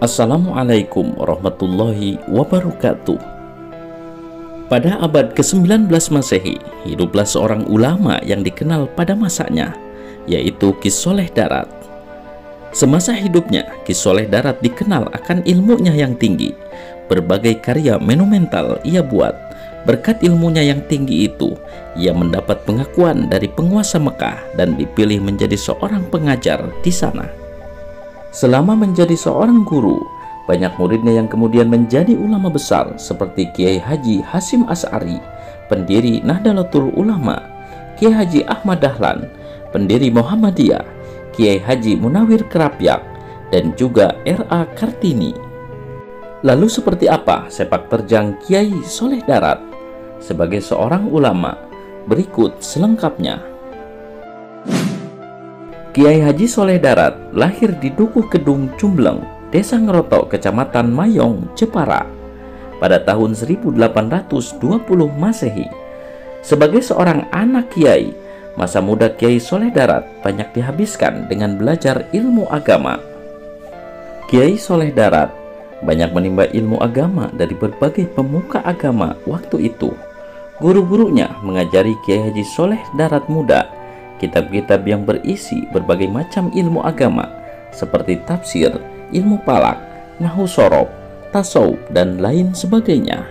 Assalamualaikum warahmatullahi wabarakatuh. Pada abad ke-19 Masehi, hiduplah seorang ulama yang dikenal pada masanya, yaitu Ki Soleh Darat. Semasa hidupnya, Ki Soleh Darat dikenal akan ilmunya yang tinggi. Berbagai karya monumental ia buat. Berkat ilmunya yang tinggi itu, ia mendapat pengakuan dari penguasa Mekah dan dipilih menjadi seorang pengajar di sana. Selama menjadi seorang guru, banyak muridnya yang kemudian menjadi ulama besar seperti Kiai Haji Hasyim Asy'ari, pendiri Nahdlatul Ulama, Kiai Haji Ahmad Dahlan, pendiri Muhammadiyah, Kiai Haji Munawir Kerapyak, dan juga R.A. Kartini. Lalu seperti apa sepak terjang Kiai Soleh Darat sebagai seorang ulama? Berikut selengkapnya. Kiai Haji Soleh Darat lahir di Dukuh Kedung Cumbleng, Desa Ngeroto, Kecamatan Mayong, Jepara, pada tahun 1820 Masehi. Sebagai seorang anak kiai, masa muda Kiai Soleh Darat banyak dihabiskan dengan belajar ilmu agama. Kiai Soleh Darat banyak menimba ilmu agama dari berbagai pemuka agama waktu itu. Guru-gurunya mengajari Kiai Haji Soleh Darat muda kitab-kitab yang berisi berbagai macam ilmu agama seperti tafsir, ilmu falak, nahwu shorof, tasawuf, dan lain sebagainya.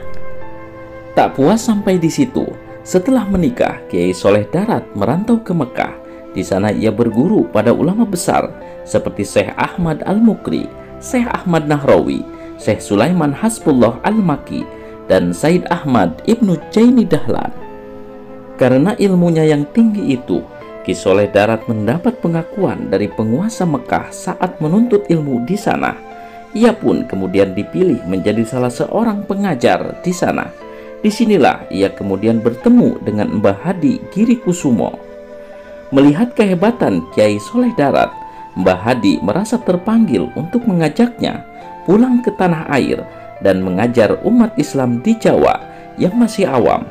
Tak puas sampai di situ, setelah menikah, Kiai Soleh Darat merantau ke Mekah. Di sana ia berguru pada ulama besar seperti Syekh Ahmad Al-Mukri, Syekh Ahmad Nahrawi, Syekh Sulaiman Hasbullah Al-Maki, dan Said Ahmad Ibnu Jaini Dahlan. Karena ilmunya yang tinggi itu, Ki Soleh Darat mendapat pengakuan dari penguasa Mekah saat menuntut ilmu di sana. Ia pun kemudian dipilih menjadi salah seorang pengajar di sana. Disinilah ia kemudian bertemu dengan Mbah Hadi Giri Kusumo. Melihat kehebatan Kiai Soleh Darat, Mbah Hadi merasa terpanggil untuk mengajaknya pulang ke tanah air dan mengajar umat Islam di Jawa yang masih awam.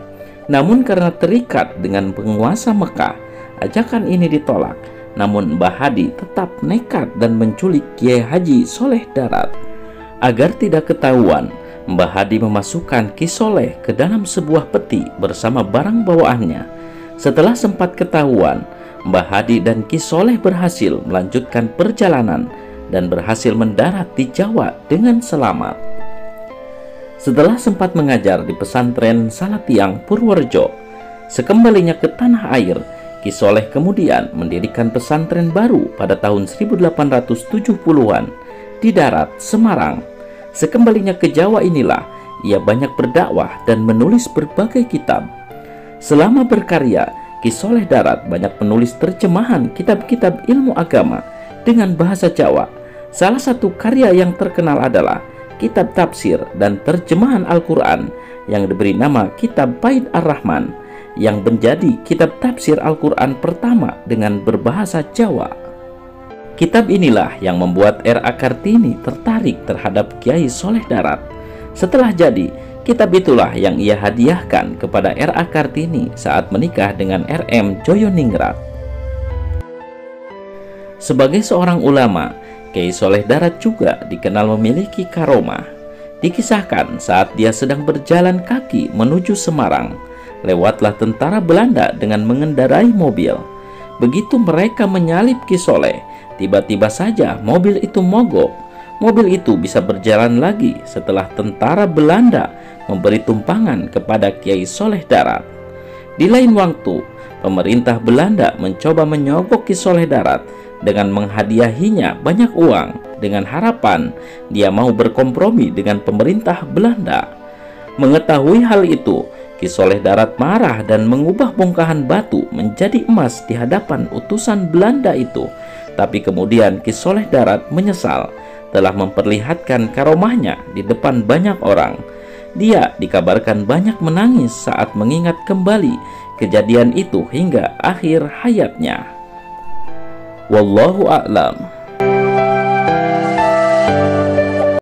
Namun karena terikat dengan penguasa Mekah, ajakan ini ditolak. Namun Mbah Hadi tetap nekat dan menculik Kiai Haji Soleh Darat. Agar tidak ketahuan, Mbah Hadi memasukkan Ki Soleh ke dalam sebuah peti bersama barang bawaannya. Setelah sempat ketahuan, Mbah Hadi dan Ki Soleh berhasil melanjutkan perjalanan dan berhasil mendarat di Jawa dengan selamat. Setelah sempat mengajar di pesantren Salatiang Purworejo, sekembalinya ke tanah air, Ki Soleh kemudian mendirikan pesantren baru pada tahun 1870-an di Darat, Semarang. Sekembalinya ke Jawa inilah ia banyak berdakwah dan menulis berbagai kitab. Selama berkarya, Ki Soleh Darat banyak menulis terjemahan kitab-kitab ilmu agama dengan bahasa Jawa. Salah satu karya yang terkenal adalah kitab tafsir dan terjemahan Al-Quran yang diberi nama Kitab Faid Ar-Rahman, yang menjadi kitab tafsir Al-Quran pertama dengan berbahasa Jawa. Kitab inilah yang membuat R.A. Kartini tertarik terhadap Kiai Soleh Darat. Setelah jadi, kitab itulah yang ia hadiahkan kepada R.A. Kartini saat menikah dengan R.M. Joyoningrat. Sebagai seorang ulama, Kiai Soleh Darat juga dikenal memiliki karomah. Dikisahkan saat dia sedang berjalan kaki menuju Semarang, lewatlah tentara Belanda dengan mengendarai mobil. Begitu mereka menyalip Ki Soleh, tiba-tiba saja mobil itu mogok. Mobil itu bisa berjalan lagi setelah tentara Belanda memberi tumpangan kepada Kiai Soleh Darat. Di lain waktu, pemerintah Belanda mencoba menyogok Ki Soleh Darat dengan menghadiahinya banyak uang dengan harapan dia mau berkompromi dengan pemerintah Belanda. Mengetahui hal itu, Ki Soleh Darat marah dan mengubah bongkahan batu menjadi emas di hadapan utusan Belanda itu. Tapi kemudian Ki Soleh Darat menyesal telah memperlihatkan karomahnya di depan banyak orang. Dia dikabarkan banyak menangis saat mengingat kembali kejadian itu hingga akhir hayatnya. Wallahu a'lam.